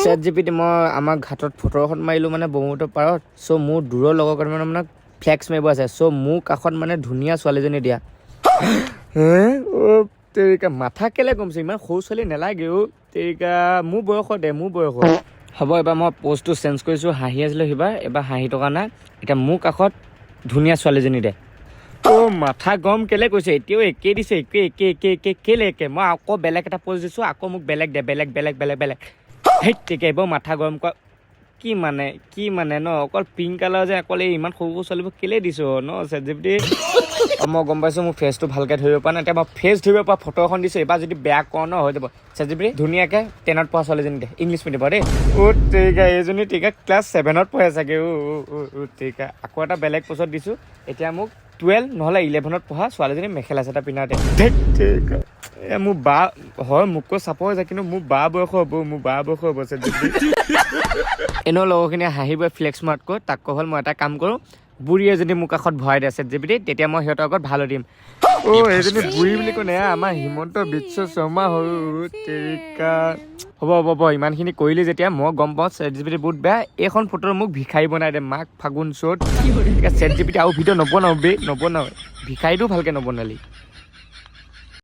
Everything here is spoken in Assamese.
চেট জিপিটি মই আমাৰ ঘাটত ফটো এখন মাৰিলোঁ মানে ব্ৰহ্মপুত্ৰ পাৰত চ' মোৰ দূৰৰ লগৰ কেইটামানে মানে ফ্লেক্স মাৰিব আছে চ' মোৰ কাষত মানে ধুনীয়া ছোৱালীজনী দিয়া তেৰিকা মাথা কেলে কমছে ইমান সৰু ছোৱালী নেলাগে তেৰিকা মোৰ বয়সৰ হ'ব এবাৰ মই পষ্টটো চেঞ্জ কৰিছোঁ হাঁহি আছিলোঁ সিবাৰ এবাৰ হাঁহি থকা নাই এতিয়া মোৰ কাষত ধুনীয়া ছোৱালীজনী দে মাথা গৰম কেলে কৈছে এতিয়াও একেই দিছে একে কেলে একে মই আকৌ বেলেগ এটা পষ্ট দিছোঁ আকৌ মোক বেলেগ দে বেলেগ সেই তেতিয়া এইবোৰ মাথা গৰম কৰা কি মানে ন অকল পিংক কালাৰ যে অকল এই ইমান সৰু ছোৱালীবোৰ কেলে দিছোঁ ন চেট জিপিটি মই গম পাইছোঁ মোৰ ফেচটো ভালকৈ ধৰিব পৰা নাই এতিয়া মই ফেচ ধৰিব পৰা ফটো এখন দিছোঁ এইবাৰ যদি বেয়া কওঁ ন হৈ যাব চেট জিপিটি ধুনীয়াকৈ 10ত পঢ়া ছোৱালীজনী দে ইংলিছ মিডিয়াম দেই তেৰিকা এইজনী তেৰিকা ক্লাছ 7ত পঢ়ে চাগে তেৰিকা আকৌ এটা বেলেগ পোষ্টত দিছোঁ এতিয়া মোক 12 নহ'লে 11ত পঢ়া ছোৱালীজনী মেখেলা চাদৰ পিন্ধা দে মোৰ বা হয় মোতকৈ চাপৰ হৈ যায় কিন্তু মোৰ বা বয়স হ'ব চেট জিপিটি এনেও লগৰখিনিয়ে হাঁহিব ফ্লেক্স মাৰ্টকৈ তাক হ'ল মই এটা কাম কৰোঁ বুঢ়ী এজনী মোৰ কাষত ভৰাই দিয়ে চেট জিপিটি তেতিয়া মই সিহঁতৰ আগত ভালো দিম এইজনী বুঢ়ী বুলি ক'লে আমাৰ হিমন্ত বিশ্ব শৰ্মা তেৰিকা হ'ব ইমানখিনি কৰিলি যেতিয়া মই গম পাওঁ চেট জিপিটি বহুত বেয়া এইখন ফটো মোক ভিখাৰী বনাই দে মাক ফাগুন চ'ত চেট জিপিটি আৰু ভিডিঅ' নবনাওঁ ভিখাৰীটো ভালকৈ নবনালি